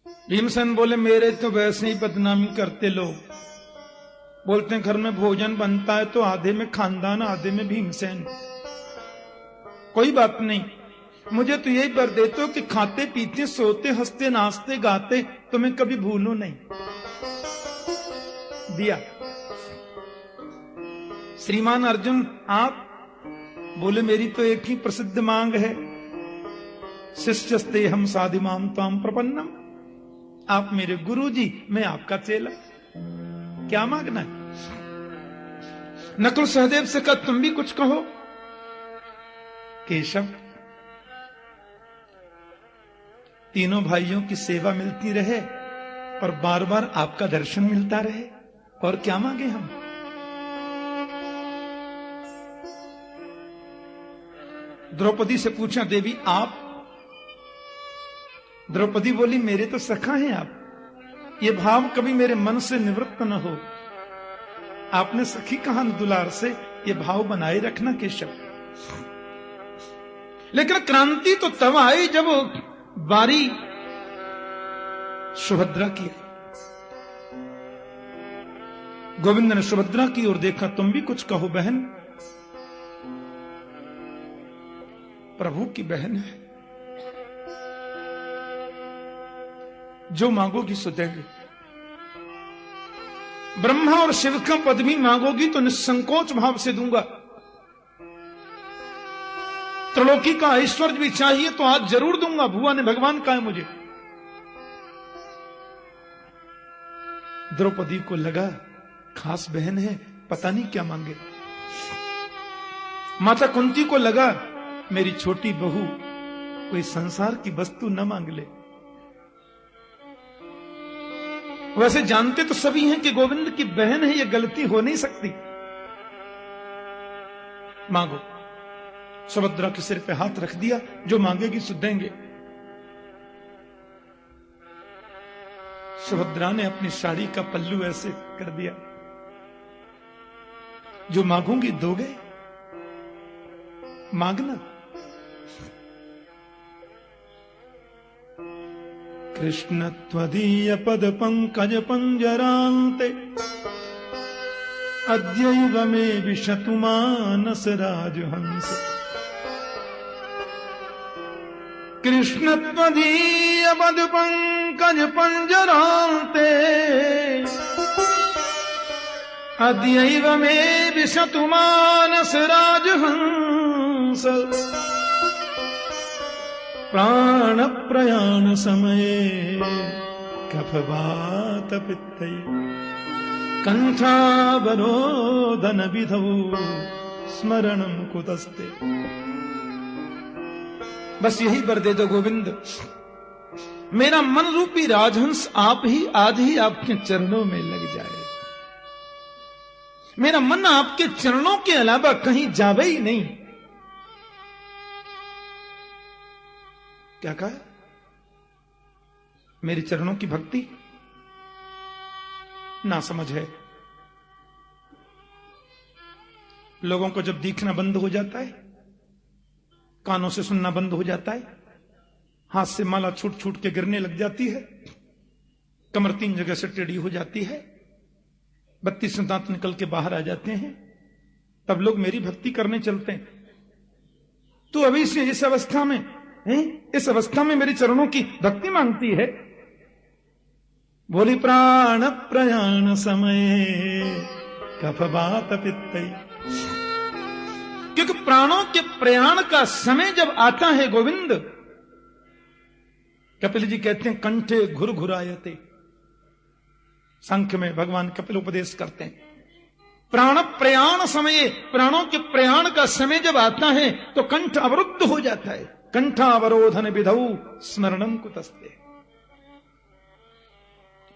भीमसेन बोले मेरे तो वैसे ही बदनामी करते लोग, बोलते हैं घर में भोजन बनता है तो आधे में खानदान आधे में भीमसेन। कोई बात नहीं, मुझे तो यही वर देते हो कि खाते पीते सोते हंसते नाचते गाते तुम्हें कभी भूलूं नहीं। दिया। श्रीमान अर्जुन आप बोले मेरी तो एक ही प्रसिद्ध मांग है, शिष्यस्ते हम साधिमाम ताम प्रपन्नम, आप मेरे गुरु जी मैं आपका चेला। क्या मांगना है? नकुल सहदेव से कहा तुम भी कुछ कहो। केशव तीनों भाइयों की सेवा मिलती रहे और बार बार आपका दर्शन मिलता रहे, और क्या मांगे हम? द्रौपदी से पूछा देवी आप? द्रौपदी बोली मेरे तो सखा हैं आप, ये भाव कभी मेरे मन से निवृत्त न हो। आपने सखी कहा दुलार से, ये भाव बनाए रखना केशव। लेकिन क्रांति तो तब आई जब बारी सुभद्रा की। गोविंद ने सुभद्रा की ओर देखा, तुम भी कुछ कहो बहन। प्रभु की बहन है, जो मांगोगी सो देंगे। ब्रह्मा और शिव का पद भी मांगोगी तो निसंकोच भाव से दूंगा। त्रिलोकी का ऐश्वर्य भी चाहिए तो आज जरूर दूंगा, भुआ ने भगवान का है मुझे। द्रौपदी को लगा खास बहन है, पता नहीं क्या मांगे। माता कुंती को लगा मेरी छोटी बहू कोई संसार की वस्तु न मांग ले। वैसे जानते तो सभी हैं कि गोविंद की बहन है, यह गलती हो नहीं सकती। मांगो। सुभद्रा के सिर पे हाथ रख दिया, जो मांगेगी सो देंगे। सुभद्रा ने अपनी साड़ी का पल्लू ऐसे कर दिया, जो मांगूंगी दोगे, मांगना। कृष्ण त्वदीय पद पंकज पंजरान्ते अद्यैव मे विशतु मानस राजहंस। कृष्ण त्वदीय पद पंकज पंजरान्ते अद्यैव मे विशतु मानस राजहंस। प्राण प्रयाण समये कफवात पित्तै कंठावरोधन विधौ स्मरणं कुतस्ते। बस यही वर दे दो गोविंद, मेरा मन रूपी राजहंस आप ही आज ही आपके चरणों में लग जाए। मेरा मन आपके चरणों के अलावा कहीं जावे ही नहीं। क्या कहा? मेरे चरणों की भक्ति ना समझ है। लोगों को जब दिखना बंद हो जाता है, कानों से सुनना बंद हो जाता है, हाथ से माला छूट छूट के गिरने लग जाती है, कमर 3 जगह से टेढ़ी हो जाती है, 32 दांत निकल के बाहर आ जाते हैं, तब लोग मेरी भक्ति करने चलते हैं। तो अभी से इस अवस्था में इस अवस्था में मेरे चरणों की भक्ति मांगती है। बोली प्राण प्रयाण समय कफवात पित्तै। क्योंकि प्राणों के प्रयाण का समय जब आता है गोविंद, कपिल जी कहते हैं कंठे घुर घुरायते। सांख्य में भगवान कपिल उपदेश करते हैं, प्राण प्रयाण समय, प्राणों के प्रयाण का समय जब आता है तो कंठ अवरुद्ध हो जाता है। कंठावरोधन विधौ स्मरणं कुतस्ते।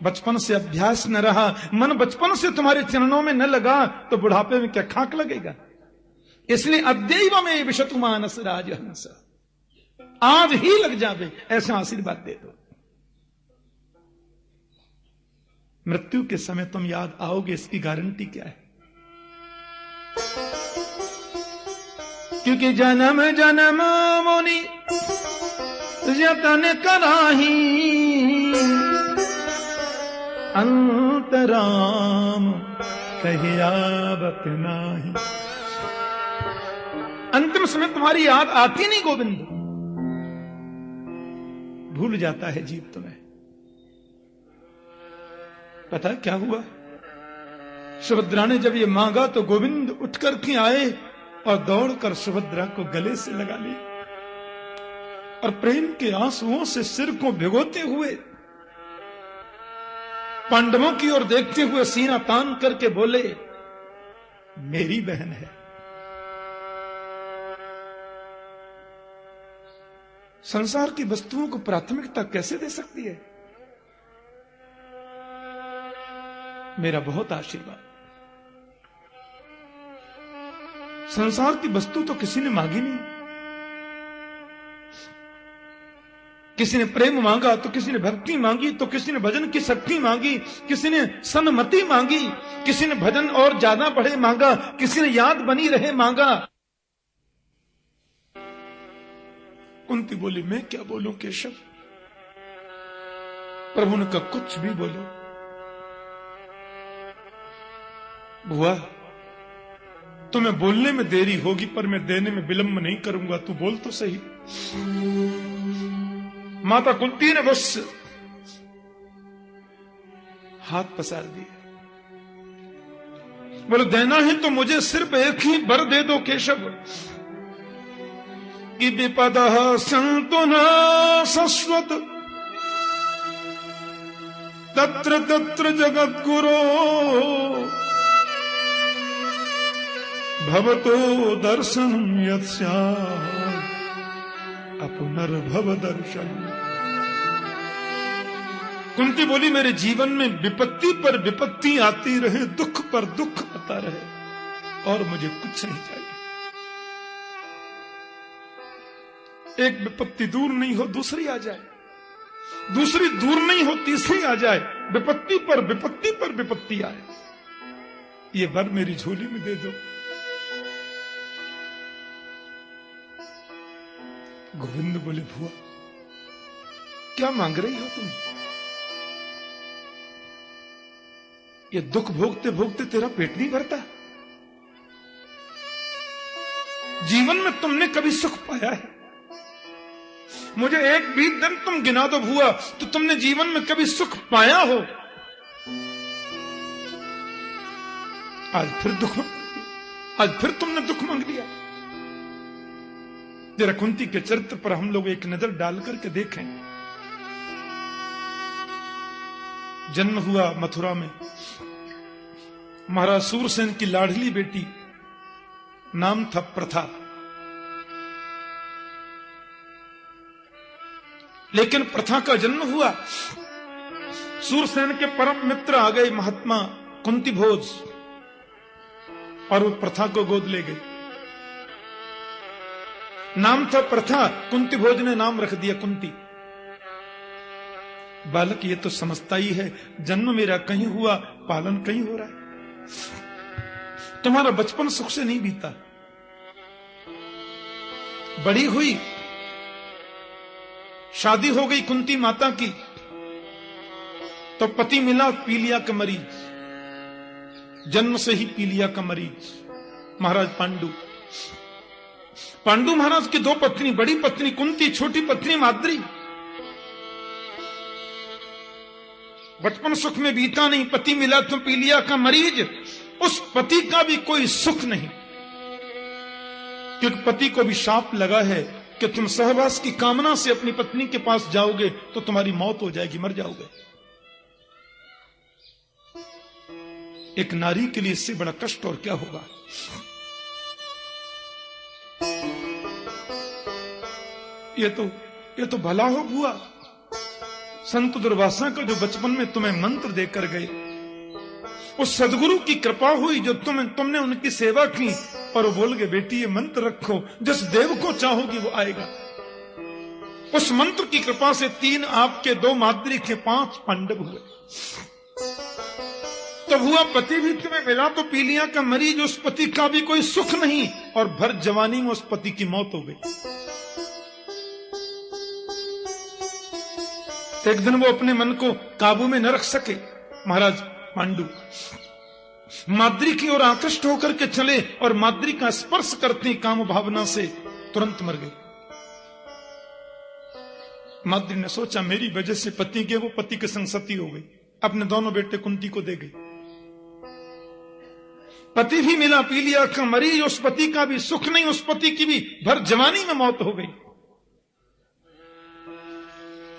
बचपन से अभ्यास न रहा, मन बचपन से तुम्हारे चरणों में न लगा तो बुढ़ापे में क्या खाक लगेगा। इसलिए अद्यैव में विशतु मानस राजहंस, आज ही लग जावे, ऐसा आशीर्वाद दे दो। मृत्यु के समय तुम याद आओगे, इसकी गारंटी क्या है? क्योंकि जन्म जन्म मुनि यतन कराही, राम कहिया बत नाही। अंतिम समय तुम्हारी याद आती नहीं गोविंद, भूल जाता है जीव तुम्हें। पता क्या हुआ? सुभद्रा ने जब ये मांगा तो गोविंद उठकर के आए और दौड़कर सुभद्रा को गले से लगा लिया और प्रेम के आंसुओं से सिर को भिगोते हुए पांडवों की ओर देखते हुए सीना तान करके बोले, मेरी बहन है। संसार की वस्तुओं को प्राथमिकता कैसे दे सकती है? मेरा बहुत आशीर्वाद। संसार की वस्तु तो किसी ने मांगी नहीं। किसी ने प्रेम मांगा तो किसी ने भक्ति मांगी, तो किसी ने भजन की शक्ति मांगी, किसी ने सन्मति मांगी, किसी ने भजन और ज्यादा बढ़े मांगा, किसी ने याद बनी रहे मांगा। कुंती बोली, मैं क्या बोलूं केशव? प्रभु ने कहा, कुछ भी बोलो। बुआ, तुम्हें बोलने में देरी होगी पर मैं देने में विलंब नहीं करूंगा, तू बोल तो सही। माता कुंती ने बस हाथ पसार दिया, बोले देना है तो मुझे सिर्फ एक ही वर दे दो केशव, कि विपदः सन्तु न शश्वत तत्र तत्र जगद्गुरो भवतो दर्शनम यत्स्यात् अपुनर्भव दर्शन। कुंती बोली, मेरे जीवन में विपत्ति पर विपत्ति आती रहे, दुख पर दुख आता रहे और मुझे कुछ नहीं चाहिए। एक विपत्ति दूर नहीं हो दूसरी आ जाए, दूसरी दूर नहीं हो तीसरी आ जाए, विपत्ति पर विपत्ति पर विपत्ति आए, ये वर मेरी झोली में दे दो। गोविंद बोले, भुआ क्या मांग रही हो तुम? ये दुख भोगते भोगते तेरा पेट नहीं भरता? जीवन में तुमने कभी सुख पाया है? मुझे एक भी दिन तुम गिना दो भुआ, तो तुमने जीवन में कभी सुख पाया हो? आज फिर दुख, आज फिर तुमने दुख मांग लिया। जरा कुंती के चरित्र पर हम लोग एक नजर डाल करके देखें। जन्म हुआ मथुरा में, महाराज सूरसेन की लाडली बेटी, नाम था प्रथा। लेकिन प्रथा का जन्म हुआ, सूरसेन के परम मित्र आ गए महात्मा कुंती भोज, और वो प्रथा को गोद ले गए। नाम था प्रथा, कुंती भोज ने नाम रख दिया कुंती। बालक ये तो समझता ही है, जन्म मेरा कहीं हुआ, पालन कहीं हो रहा है। तुम्हारा बचपन सुख से नहीं बीता। बड़ी हुई, शादी हो गई कुंती माता की, तो पति मिला पीलिया का मरीज, जन्म से ही पीलिया का मरीज, महाराज पांडु। पांडु महाराज की दो पत्नी, बड़ी पत्नी कुंती, छोटी पत्नी माद्री। बचपन सुख में बीता नहीं, पति मिला तो पीलिया का मरीज। उस पति का भी कोई सुख नहीं, क्योंकि पति को भी शाप लगा है कि तुम सहवास की कामना से अपनी पत्नी के पास जाओगे तो तुम्हारी मौत हो जाएगी, मर जाओगे। एक नारी के लिए इससे बड़ा कष्ट और क्या होगा। ये तो भला हो बुआ, संत दुर्वासा का जो बचपन में तुम्हें मंत्र देकर गए, उस सदगुरु की कृपा हुई जो तुमने उनकी सेवा की, और वो बोल गए बेटी ये मंत्र रखो, जिस देव को चाहोगी वो आएगा। उस मंत्र की कृपा से 3 आपके, 2 माद्री के 5 पांडव हुए। तो हुआ पति भी तुम्हें मिला तो पीलिया का मरीज, उस पति का भी कोई सुख नहीं, और भर जवानी में उस पति की मौत हो गई। एक दिन वो अपने मन को काबू में न रख सके, महाराज पांडु माद्री की ओर आकृष्ट होकर के चले और माद्री का स्पर्श करते काम भावना से तुरंत मर गए। माद्री ने सोचा मेरी वजह से पति के, वो पति के संग सती हो गई, अपने दोनों बेटे कुंती को दे गई। पति भी मिला पी लिया, मरी, उस पति का भी सुख नहीं, उस पति की भी भर जवानी में मौत हो गई।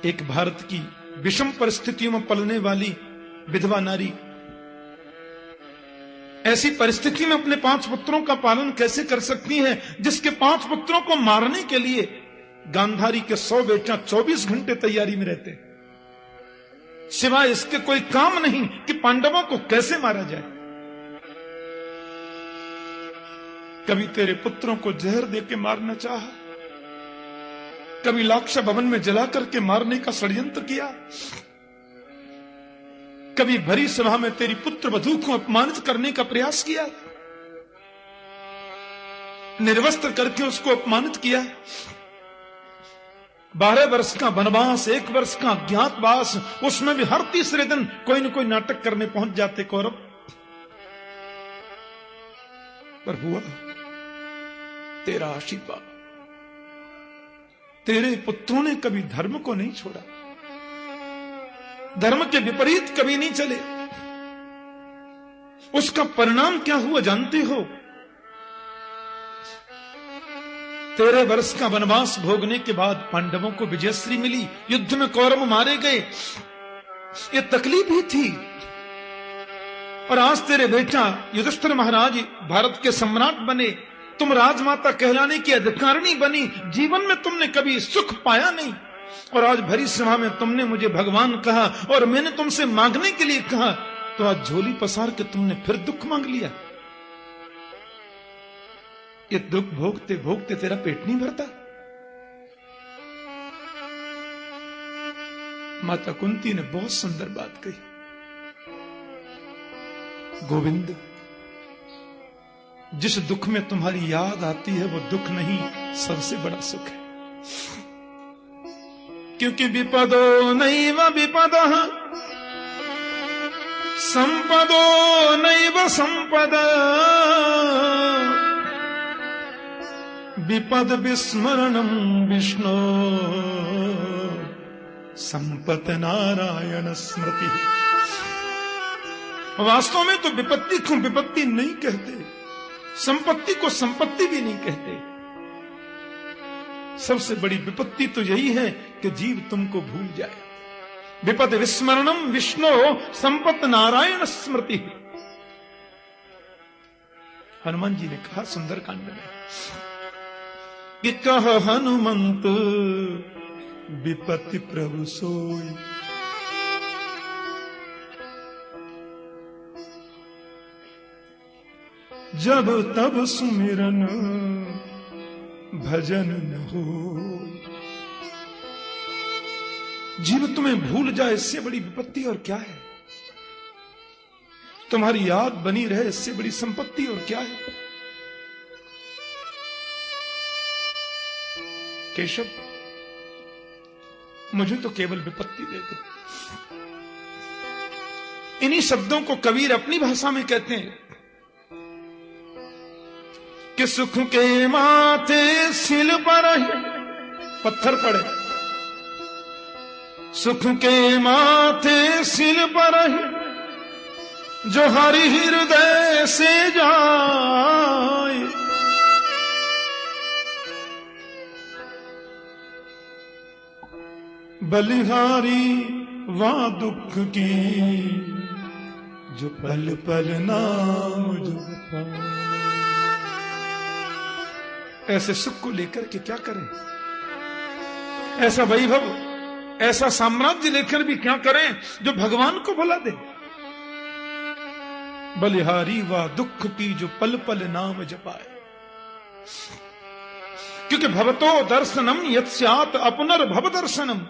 एक भारत की विषम परिस्थितियों में पलने वाली विधवा नारी ऐसी परिस्थिति में अपने 5 पुत्रों का पालन कैसे कर सकती है, जिसके 5 पुत्रों को मारने के लिए गांधारी के 100 बेटा 24 घंटे तैयारी में रहते, सिवाय इसके कोई काम नहीं कि पांडवों को कैसे मारा जाए। कभी तेरे पुत्रों को जहर देके मारना चाहा, कभी लाक्षा भवन में जला करके मारने का षड्यंत्र किया, कभी भरी सभा में तेरी पुत्र वधू को अपमानित करने का प्रयास किया, निर्वस्त्र करके उसको अपमानित किया। 12 वर्ष का वनवास, 1 वर्ष का अज्ञातवास, उसमें भी हर तीसरे दिन कोई न कोई नाटक करने पहुंच जाते कौरव। पर हुआ तेरा आशीर्वाद, तेरे पुत्रों ने कभी धर्म को नहीं छोड़ा, धर्म के विपरीत कभी नहीं चले। उसका परिणाम क्या हुआ जानते हो? 13 वर्ष का वनवास भोगने के बाद पांडवों को विजयश्री मिली, युद्ध में कौरव मारे गए, ये तकलीफ ही थी। और आज तेरे बेटा युधिष्ठिर महाराज भारत के सम्राट बने, तुम राजमाता कहलाने की अधिकारिणी बनी, जीवन में तुमने कभी सुख पाया नहीं, और आज भरी सभा में तुमने मुझे भगवान कहा और मैंने तुमसे मांगने के लिए कहा, तो आज झोली पसार के तुमने फिर दुख मांग लिया। ये दुख भोगते भोगते तेरा पेट नहीं भरता। माता कुंती ने बहुत सुंदर बात कही, गोविंद, जिस दुख में तुम्हारी याद आती है वो दुख नहीं, सबसे बड़ा सुख है। क्योंकि विपदो नैव विपदः संपदो नैव संपदा, विपद विस्मरणं विष्णु संपत नारायण स्मृति। वास्तव में तो विपत्ति को विपत्ति नहीं कहते, संपत्ति को संपत्ति भी नहीं कहते। सबसे बड़ी विपत्ति तो यही है कि जीव तुमको भूल जाए। विपद विस्मरणम विष्णु संपत नारायण स्मृति। हनुमान जी ने कहा सुंदरकांड में कि कह हनुमंत विपत्ति प्रभु सोई, जब तब सुमिरन भजन न हो। जीव तुम्हें भूल जाए इससे बड़ी विपत्ति और क्या है? तुम्हारी याद बनी रहे इससे बड़ी संपत्ति और क्या है? केशव, मुझे तो केवल विपत्ति दे दे। इन्हीं शब्दों को कबीर अपनी भाषा में कहते हैं कि सुख के माथे सिल पर पत्थर पड़े, सुख के माथे सिल पर जो हरि हृदय से जाए, बलिहारी वहां दुख की जो पल पल नाम जपा। ऐसे सुख को लेकर के क्या करें? ऐसा वैभव, ऐसा साम्राज्य लेकर भी क्या करें जो भगवान को भुला दे? बलिहारी व दुख की जो पल पल नाम जपाए। क्योंकि भवतो दर्शनम यत्स्यात् अपनर्भव दर्शनम।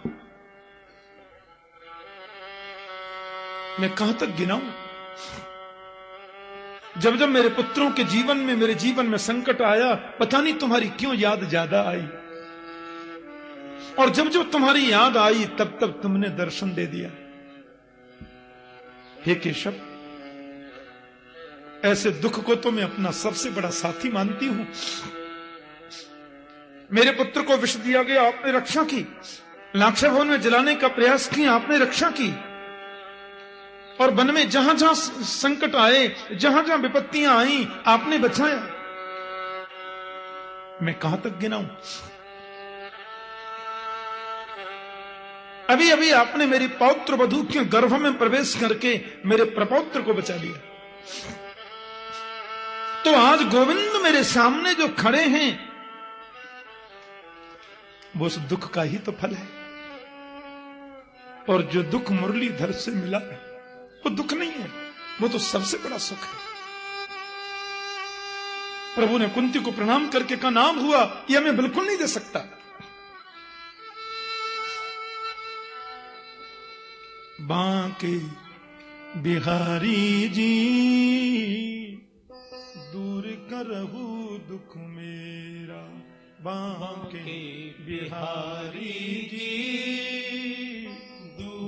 मैं कहां तक गिनाऊं? जब जब मेरे पुत्रों के जीवन में, मेरे जीवन में संकट आया, पता नहीं तुम्हारी क्यों याद ज्यादा आई, और जब जब तुम्हारी याद आई तब तब तुमने दर्शन दे दिया। हे केशव, ऐसे दुख को तो मैं अपना सबसे बड़ा साथी मानती हूं। मेरे पुत्र को विष दिया गया, आपने रक्षा की। लाक्षा भवन में जलाने का प्रयास किया, आपने रक्षा की। और वन में जहां जहां संकट आए, जहां जहां विपत्तियां आई, आपने बचाया। मैं कहां तक गिनाऊं? अभी अभी आपने मेरी पौत्र वधू के गर्भ में प्रवेश करके मेरे प्रपौत्र को बचा लिया। तो आज गोविंद मेरे सामने जो खड़े हैं, वो उस दुख का ही तो फल है। और जो दुख मुरलीधर से मिला है, वो दुख नहीं है, वो तो सबसे बड़ा सुख है। प्रभु ने कुंती को प्रणाम करके कहा, नाम हुआ यह मैं बिल्कुल नहीं दे सकता। बांके बिहारी जी दूर करहु दुख मेरा, बांके बिहारी जी।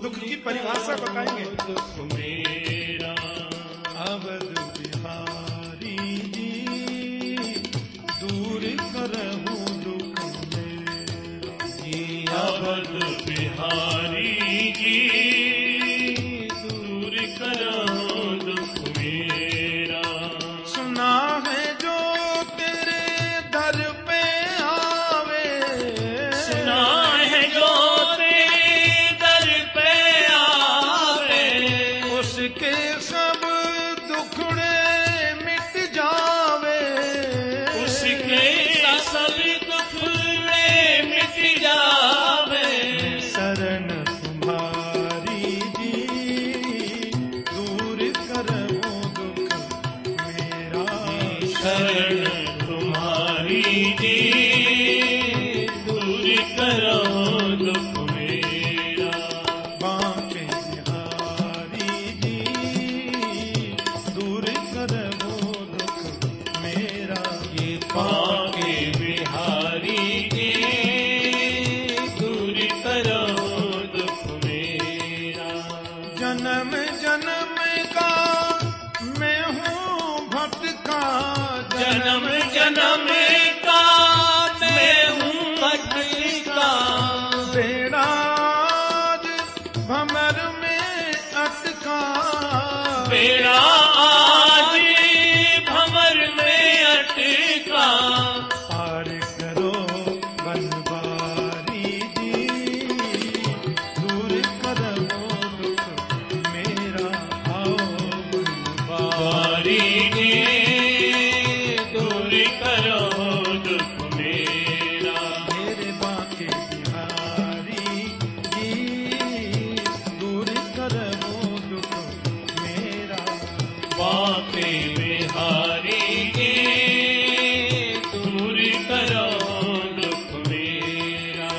दुख की परिभाषा बताएंगे। दुख मेरा अवध बिहारी जी दूर करहु दुख मेरा, अवध बिहारी जी दूर करो दुख मेरा। सुना है जो तेरे दर पे आवे, सुना है जो तेरे दर पे आवे, उसके सब दुखड़े मिट जावे, उसके सब दुखड़े मिट जावे। शरण तुम्हारी जी दूर करो दुख मेरा, शरण तुम्हारी जी दूर करो दुख मेरा। बांके बिहारी जी दूर करो दुख मेरा, ये बांके बिहारी जी दूर करो दुख मेरा। जन्म जन्म का मैं हूँ भटका, जन्म जन्म का मैं हूँ भटका, बेड़ा आज भंवर में अटका, बेड़ा आज भंवर में अटका। पार करो बनवारी जी दूर करो दुख मेरा, आओ बारी जी दूर करो दुख मेरा। मेरे बांके बिहारी जी दूर करो दुख मेरा, बांके बिहारी जी दूर करो दुख मेरा।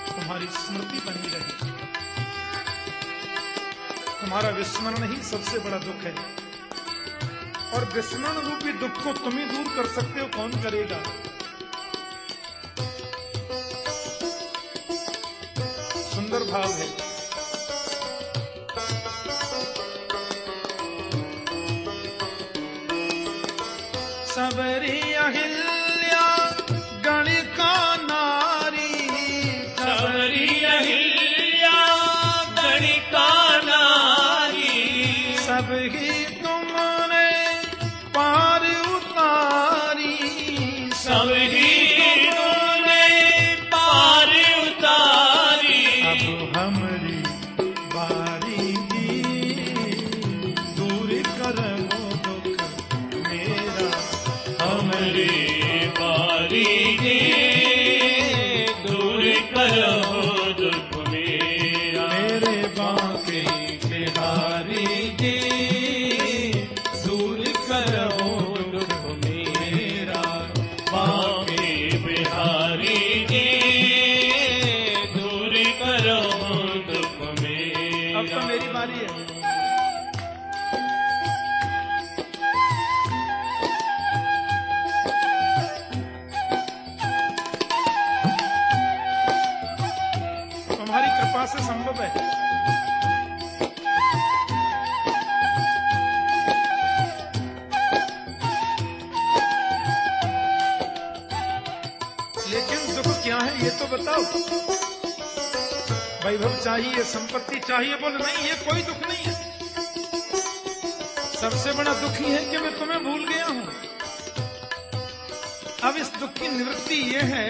तुम्हारी स्मृति बनी रहे। तुम्हारा विस्मरण ही सबसे बड़ा दुख है, और विस्मरण रूपी दुख को तुम ही दूर कर सकते हो, कौन करेगा? सुंदर भाव है। सबरी अहिल्या गणिका नारी, सबरी अहिल्या गणिका नारी, सब ही तुमने पार उतारी, सब ही तुमने पार उतारी। अब हमरी बारी जी दूर करो दुख मेरा, हमरे बारी जी दूर करो दुख मेरा। मेरे बांके बिहारी जी ये तो बताओ। वैभव चाहिए, संपत्ति चाहिए, बोले नहीं ये कोई दुख नहीं है। सबसे बड़ा दुख ही है कि मैं तुम्हें भूल गया हूं। अब इस दुख की निवृत्ति ये है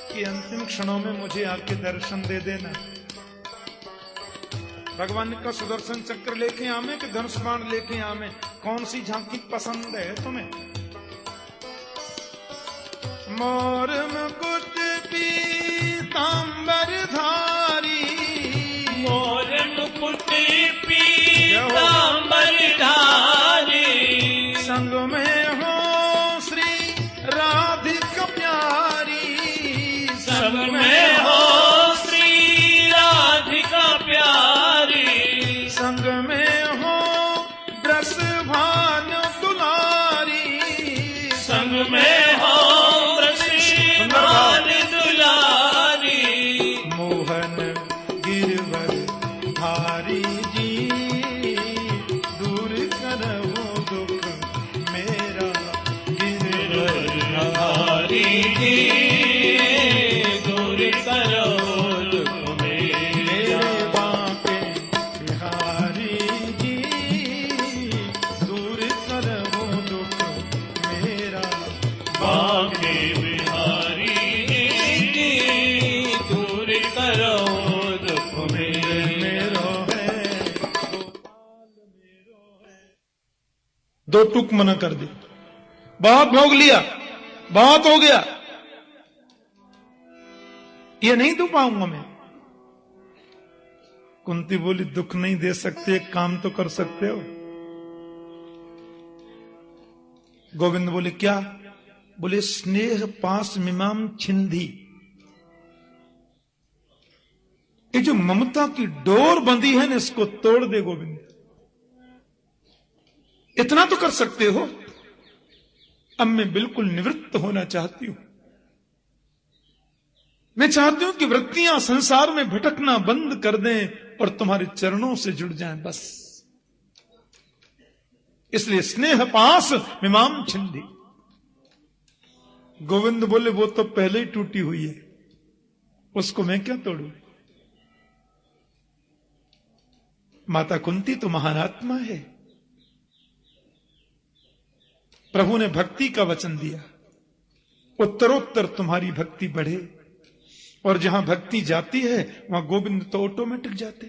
कि अंतिम क्षणों में मुझे आके दर्शन दे देना। भगवान का सुदर्शन चक्र लेके आवे कि धनुष बाण लेके आवे, कौन सी झांकी पसंद है तुम्हें? मोर मुकुट पीतांबर धारी, मोर मुकुट पीतांबर धारी, संग में हो श्री राधिका प्यारी, संग में हो श्री राधिका प्यारी, संग में हो ब्रस भान दुलारी, संग में हो भान दुलारी, मोहन गिरवर धारी जी, दूर करो दुख मेरा गिरवर धारी जी, दूर करो दुख मेरा, बांके बिहारी जी, दूर करो दुख मेरा, बांके बिहारी जी, दूर करो दुख मेरो है दो टूक मना कर दी। बहुत भोग लिया, बहुत हो गया, ये नहीं दो पाऊंगा मैं। कुंती बोली दुख नहीं दे सकते, एक काम तो कर सकते हो। गोविंद बोले क्या? बोले स्नेह पास मिमाम छिंदी, ये जो ममता की डोर बंधी है ना, इसको तोड़ दे गोविंद। इतना तो कर सकते हो। अब मैं बिल्कुल निवृत्त होना चाहती हूं। मैं चाहती हूं कि वृत्तियां संसार में भटकना बंद कर दें और तुम्हारे चरणों से जुड़ जाएं, बस। इसलिए स्नेह पास मिमाम छिंदी। गोविंद बोले वो तो पहले ही टूटी हुई है, उसको मैं क्या तोड़ू? माता कुंती तो महानात्मा है। प्रभु ने भक्ति का वचन दिया, उत्तरोत्तर तुम्हारी भक्ति बढ़े, और जहां भक्ति जाती है वहां गोविंद तो ऑटोमेटिक जाते।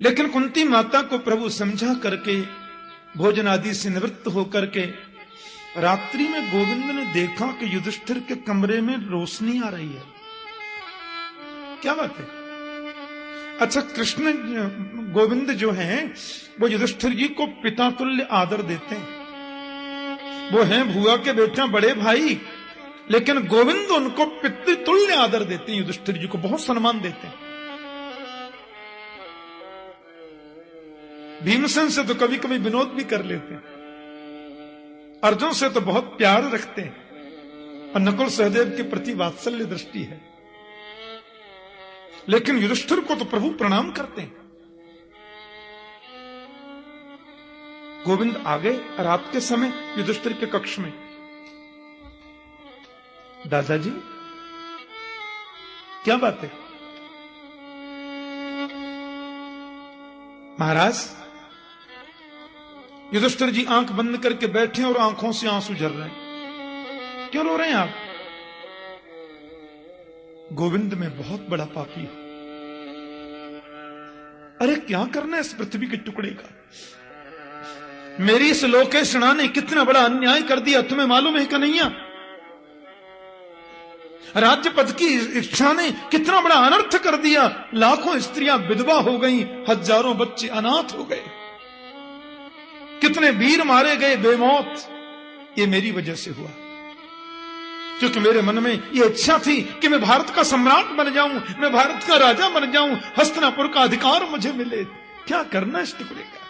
लेकिन कुंती माता को प्रभु समझा करके भोजन आदि से निवृत्त होकर के रात्रि में गोविंद ने देखा कि युधिष्ठिर के कमरे में रोशनी आ रही है। क्या बात है? अच्छा, कृष्ण गोविंद जो हैं वो युधिष्ठिर जी को पिता तुल्य आदर देते हैं। वो हैं भुआ के बेटा, बड़े भाई, लेकिन गोविंद उनको पितृतुल्य आदर देते हैं। युधिष्ठिर जी को बहुत सम्मान देते हैं। भीमसेन से तो कभी कभी विनोद भी कर लेते हैं, अर्जुन से तो बहुत प्यार रखते हैं, और नकुल सहदेव के प्रति वात्सल्य दृष्टि है। लेकिन युधिष्ठिर को तो प्रभु प्रणाम करते हैं। गोविंद आ गए रात के समय युधिष्ठिर के कक्ष में। दादाजी क्या बात है? महाराज, युधिष्ठिर जी आंख बंद करके बैठे और आंखों से आंसू झर रहे हैं। क्यों रो रहे हैं आप? गोविंद में बहुत बड़ा पापी हूं। अरे क्या करना है इस पृथ्वी के टुकड़े का? मेरी इस लोकेशना ने कितना बड़ा अन्याय कर दिया, तुम्हें मालूम है कन्हैया? राज्य पद की इच्छा ने कितना बड़ा अनर्थ कर दिया। लाखों स्त्रियां विधवा हो गईं, हजारों बच्चे अनाथ हो गए, कितने वीर मारे गए बेमौत। ये मेरी वजह से हुआ, क्योंकि मेरे मन में यह इच्छा थी कि मैं भारत का सम्राट बन जाऊं, मैं भारत का राजा बन जाऊं, हस्तिनापुर का अधिकार मुझे मिले। क्या करना इस टुकड़े का?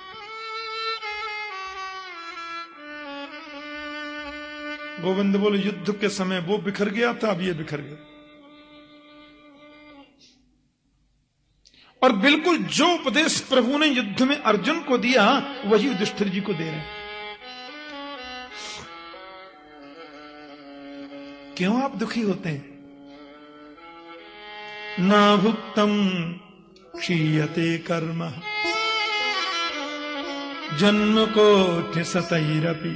गोविंद बोले युद्ध के समय वो बिखर गया था, अब ये बिखर गया। और बिल्कुल जो उपदेश प्रभु ने युद्ध में अर्जुन को दिया वही युधिष्ठिर जी को दे रहे हैं। क्यों आप दुखी होते हैं? ना भुक्तम क्षीयते कर्म जन्म को ठिसतैरपि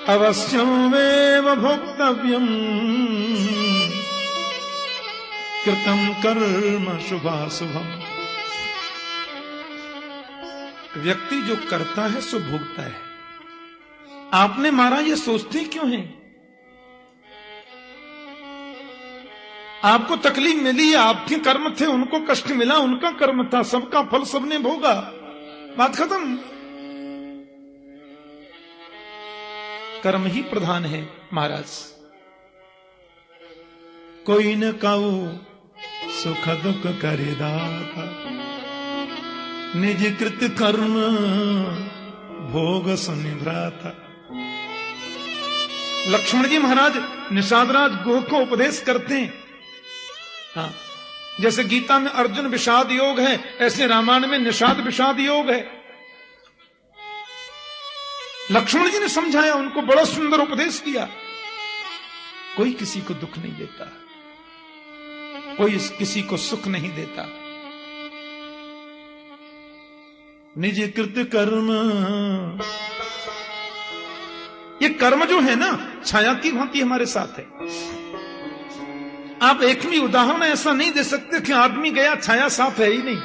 अवश्यमेव भोक्तव्यम कृतं कर्म शुभाशुभम। व्यक्ति जो करता है सो भोगता है। आपने मारा ये सोचते क्यों हैं? आपको तकलीफ मिली, आपके कर्म थे, उनको कष्ट मिला, उनका कर्म था, सबका फल सबने भोगा, बात खत्म। कर्म ही प्रधान है महाराज। कोई न काऊ सुख दुख करे दाता निज कृत कर्म भोग सुनिभ्राता। लक्ष्मण जी महाराज निषादराज गोह को उपदेश करते हैं। हाँ, जैसे गीता में अर्जुन विषाद योग है, ऐसे रामायण में निषाद विषाद योग है। लक्ष्मण जी ने समझाया, उनको बड़ा सुंदर उपदेश किया। कोई किसी को दुख नहीं देता, कोई किसी को सुख नहीं देता। निज कृत कर्म, ये कर्म जो है ना छाया की भांति हमारे साथ है। आप एक भी उदाहरण ऐसा नहीं दे सकते कि आदमी गया छाया साथ है ही नहीं,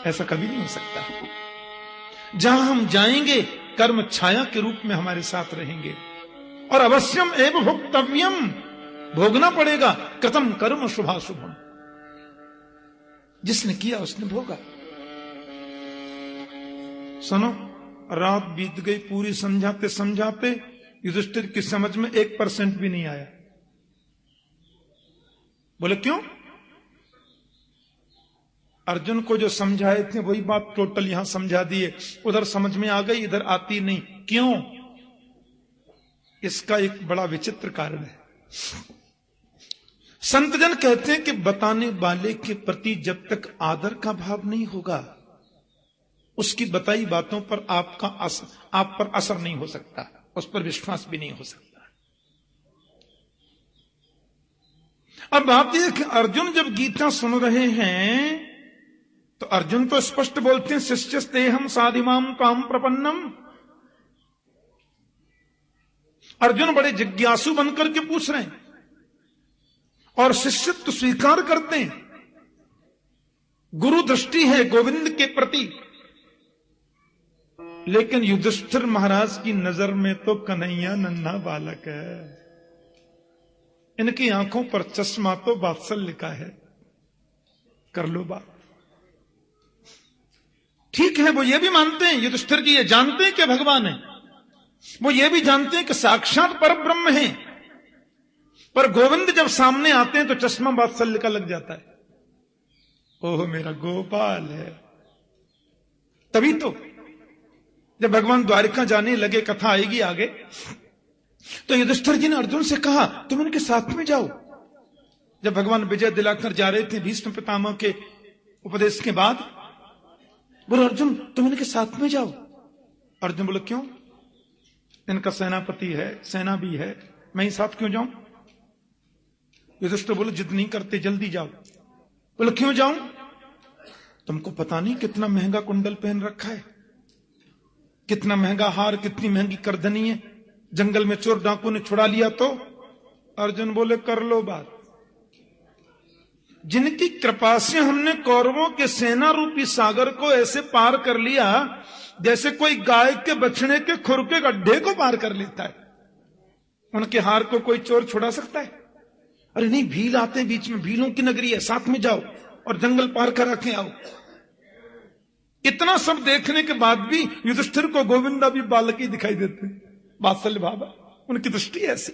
ऐसा कभी नहीं हो सकता। जहां हम जाएंगे कर्म छाया के रूप में हमारे साथ रहेंगे। और अवश्यम एव भोक्तव्यम, भोगना पड़ेगा। कृतं कर्म शुभाशुभम, जिसने किया उसने भोगा। सुनो, रात बीत गई पूरी समझाते समझाते युधिष्ठिर की समझ में 1% भी नहीं आया। बोले क्यों? अर्जुन को जो समझाए थे वही बात टोटल यहां समझा दिए, उधर समझ में आ गई, इधर आती नहीं। क्यों? इसका एक बड़ा विचित्र कारण है। संतजन कहते हैं कि बताने वाले के प्रति जब तक आदर का भाव नहीं होगा, उसकी बताई बातों पर आप पर असर नहीं हो सकता, उस पर विश्वास भी नहीं हो सकता। अब बात यह कि अर्जुन जब गीता सुन रहे हैं तो अर्जुन तो स्पष्ट बोलते हैं, शिष्यस्तेहम साधिमाम काम प्रपन्नम। अर्जुन बड़े जिज्ञासु बनकर के पूछ रहे हैं और शिष्यत्व स्वीकार करते हैं। गुरु दृष्टि है गोविंद के प्रति। लेकिन युधिष्ठिर महाराज की नजर में तो कन्हैया नन्हा बालक है। इनकी आंखों पर चश्मा तो वात्सल्य का है। कर लो बात। ठीक है, वो ये भी मानते हैं, युधिष्ठिर जी ये जानते हैं कि भगवान है, वो ये भी जानते हैं कि साक्षात परब्रह्म है, पर गोविंद जब सामने आते हैं तो चश्मा वात्सल्य का लग जाता है। ओह मेरा गोपाल है। तभी तो जब भगवान द्वारिका जाने लगे, कथा आएगी आगे, तो युधिष्ठिर जी ने अर्जुन से कहा तुम इनके साथ में जाओ। जब भगवान विजय दिलाकर जा रहे थे भीष्म पितामह के उपदेश के बाद, बोले अर्जुन तुम इनके साथ में जाओ। अर्जुन बोले क्यों? इनका सेनापति है, सेना भी है, मैं ही साथ क्यों जाऊं? युधिष्ठिर बोले जिद नहीं करते, जल्दी जाओ। बोले क्यों जाऊं? तुमको पता नहीं कितना महंगा कुंडल पहन रखा है, कितना महंगा हार, कितनी महंगी करधनी है, जंगल में चोर डाकू ने छुड़ा लिया तो? अर्जुन बोले कर लो बात। जिनकी कृपा से हमने कौरवों के सेना रूपी सागर को ऐसे पार कर लिया जैसे कोई गाय के बछड़े के खुर के गड्ढे को पार कर लेता है, उनके हार को कोई चोर छुड़ा सकता है? अरे नहीं, भील आते बीच में, भीलों की नगरी है, साथ में जाओ और जंगल पार करा के आओ। इतना सब देखने के बाद भी युधिष्ठिर को गोविंदा भी बालक ही दिखाई देते, वात्सल्य भाव, उनकी दृष्टि ऐसी।